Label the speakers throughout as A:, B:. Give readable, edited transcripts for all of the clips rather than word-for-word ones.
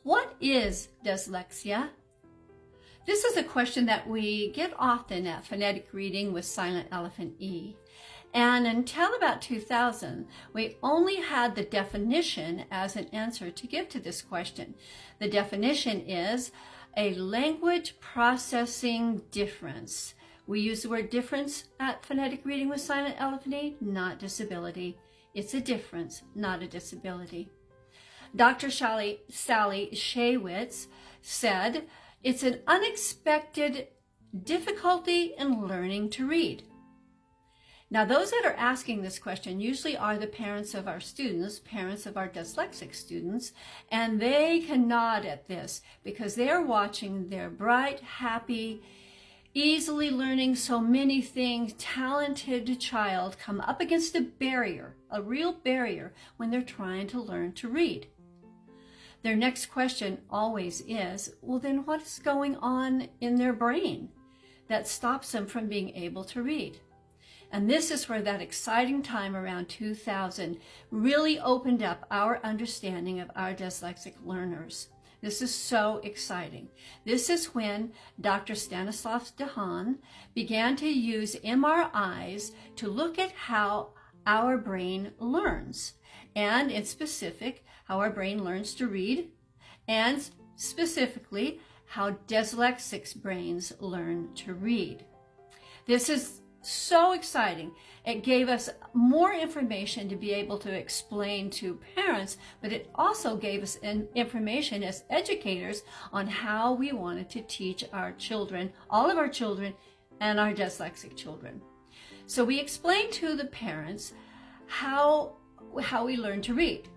A: What is dyslexia? This is a question that we get often at Phonetic Reading with Silent Elephant E. And until about 2000, we only had the definition as an answer to give to this question. The definition is a language processing difference. We use the word difference at Phonetic Reading with Silent Elephant E, not disability. It's a difference, not a disability. Dr. Sally Shaywitz said, it's an unexpected difficulty in learning to read. Now, those that are asking this question usually are the parents of our students, parents of our dyslexic students, and they can nod at this because they're watching their bright, happy, easily learning so many things, talented child come up against a barrier, a real barrier, when they're trying to learn to read. Their next question always is, well, then what is going on in their brain that stops them from being able to read? And this is where that exciting time around 2000 really opened up our understanding of our dyslexic learners. This is so exciting. This is when Dr. Stanislav Dehaene began to use MRIs to look at how our brain learns, and in specific, how our brain learns to read, and specifically, how dyslexic brains learn to read. This is so exciting. It gave us more information to be able to explain to parents, but it also gave us information as educators on how we wanted to teach our children, all of our children, and our dyslexic children. So we explained to the parents how we learn to read.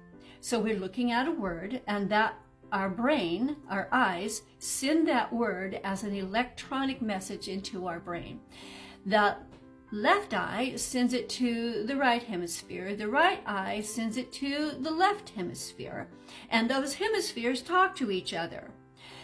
A: So we're looking at a word, and that our brain, our eyes, send that word as an electronic message into our brain. The left eye sends it to the right hemisphere. The right eye sends it to the left hemisphere. And those hemispheres talk to each other.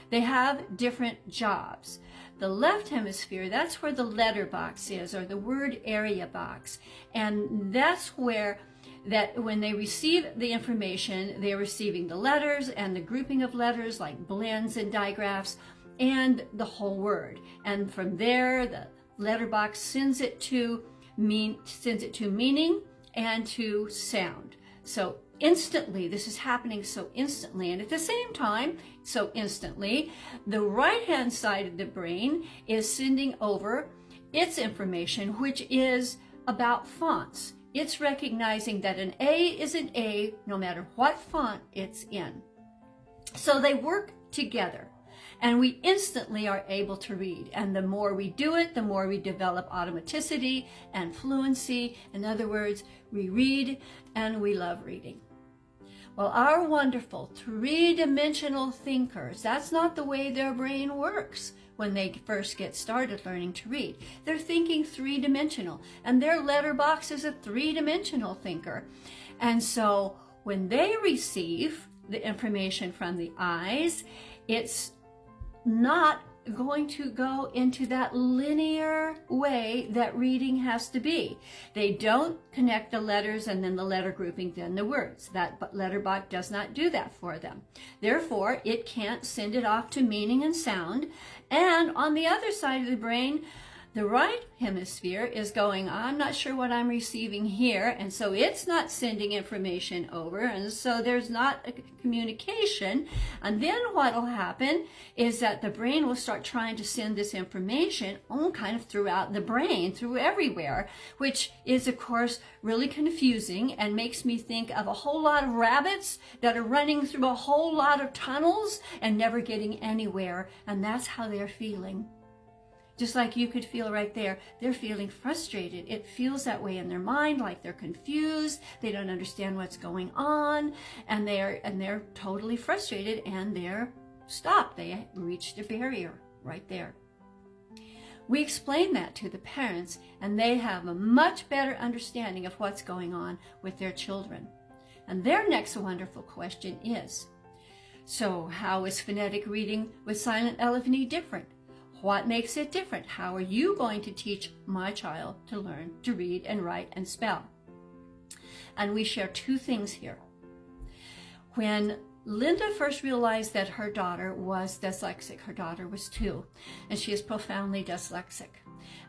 A: They have different jobs. The left hemisphere, that's where the letter box is, or the word area box. And that's where that when they receive the information, they're receiving the letters and the grouping of letters like blends and digraphs and the whole word. And from there, the letter box sends it to meaning and to sound. So instantly, this is happening so instantly, and at the same time, so instantly, the right-hand side of the brain is sending over its information, which is about fonts. It's recognizing that an A is an A no matter what font it's in. So they work together, and we instantly are able to read. And the more we do it, the more we develop automaticity and fluency. In other words, we read and we love reading. Well, our wonderful three-dimensional thinkers, that's not the way their brain works when they first get started learning to read. They're thinking three-dimensional, and their letterbox is a three-dimensional thinker. And so when they receive the information from the eyes, it's not going to go into that linear way that reading has to be. They don't connect the letters and then the letter grouping, then the words. That letter box does not do that for them. Therefore, it can't send it off to meaning and sound. And on the other side of the brain, the right hemisphere is going, I'm not sure what I'm receiving here, and so it's not sending information over, and so there's not a communication. And then what will happen is that the brain will start trying to send this information kind of throughout the brain, through everywhere, which is, of course, really confusing and makes me think of a whole lot of rabbits that are running through a whole lot of tunnels and never getting anywhere, and that's how they're feeling. Just like you could feel right there, they're feeling frustrated. It feels that way in their mind, like they're confused, they don't understand what's going on, and they're totally frustrated, and they're stopped. They reached a barrier right there. We explain that to the parents, and they have a much better understanding of what's going on with their children. And their next wonderful question is, so how is phonetic reading with Silent Elephant E different? What makes it different? How are you going to teach my child to learn to read and write and spell? And we share two things here. When Linda first realized that her daughter was dyslexic. Her daughter was 2, and she is profoundly dyslexic.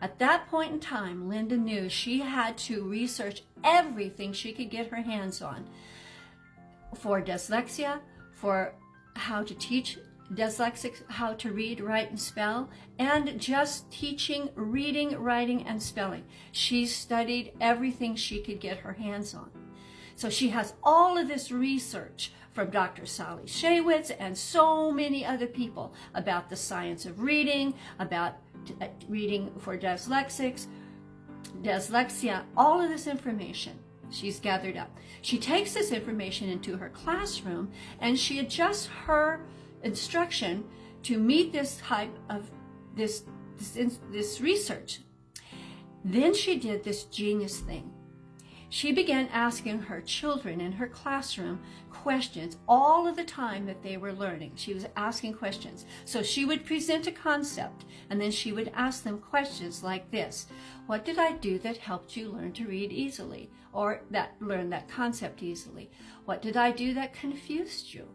A: At that point in time, Linda knew she had to research everything she could get her hands on for dyslexia, for how to teach dyslexics how to read, write, and spell, and just teaching reading, writing, and spelling. She studied everything she could get her hands on. So she has all of this research from Dr. Sally Shaywitz and so many other people about the science of reading, about reading for dyslexics, dyslexia, all of this information she's gathered up. She takes this information into her classroom and she adjusts her instruction to meet this type of this research. Then she did this genius thing. She began asking her children in her classroom questions all of the time that they were learning. She was asking questions. So she would present a concept, and then she would ask them questions like this. What did I do that helped you learn to read easily, or learn that concept easily? What did I do that confused you?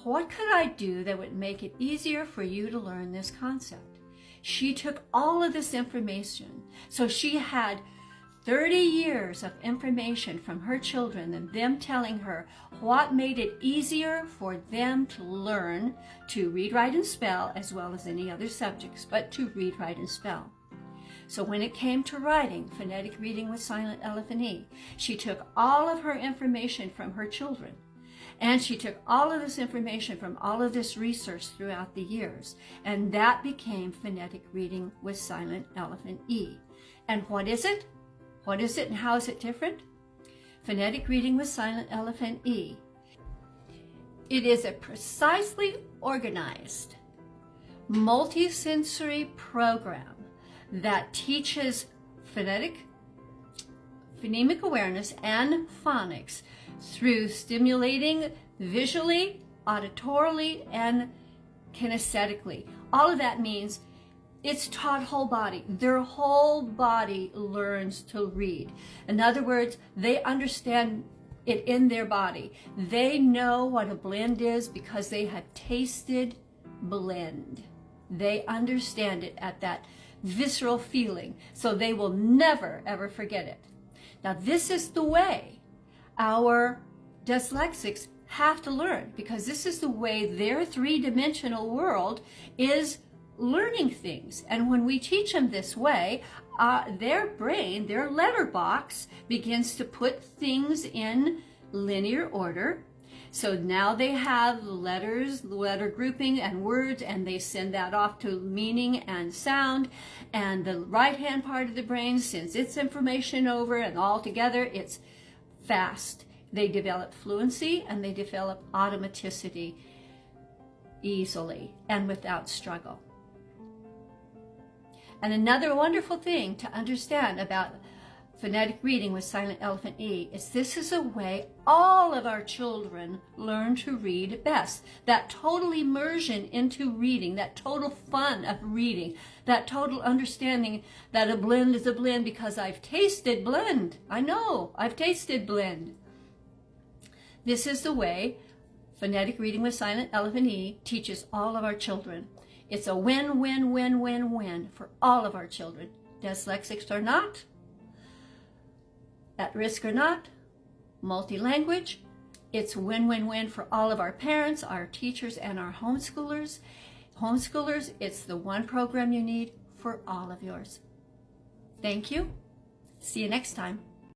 A: What could I do that would make it easier for you to learn this concept? She took all of this information. So she had 30 years of information from her children and them telling her what made it easier for them to learn to read, write, and spell, as well as any other subjects, but to read, write, and spell. So when it came to writing, phonetic reading with silent elephant E, she took all of her information from her children, and she took all of this information from all of this research throughout the years, and that became phonetic reading with silent elephant E. And what is it? What is it and how is it different? Phonetic reading with silent elephant E. It is a precisely organized, multisensory program that teaches phonemic awareness and phonics through stimulating visually, auditorily, and kinesthetically. All of that means it's taught whole body. Their whole body learns to read. In other words, they understand it in their body. They know what a blend is because they have tasted blend. They understand it at that visceral feeling, so they will never, ever forget it. Now, this is the way our dyslexics have to learn, because this is the way their three-dimensional world is learning things. And when we teach them this way, their brain, their letterbox, begins to put things in linear order. So now they have letters, letter grouping, and words, and they send that off to meaning and sound. And the right-hand part of the brain sends its information over, and all together it's fast. They develop fluency and they develop automaticity easily and without struggle. And another wonderful thing to understand about phonetic reading with silent elephant E is this is a way all of our children learn to read best. That total immersion into reading, that total fun of reading, that total understanding that a blend is a blend because I've tasted blend. I know, I've tasted blend. This is the way phonetic reading with silent elephant E teaches all of our children. It's a win, win, win, win, win for all of our children, dyslexics or not, at risk or not, multi-language. It's win-win-win for all of our parents, our teachers, and our homeschoolers. Homeschoolers, it's the one program you need for all of yours. Thank you. See you next time.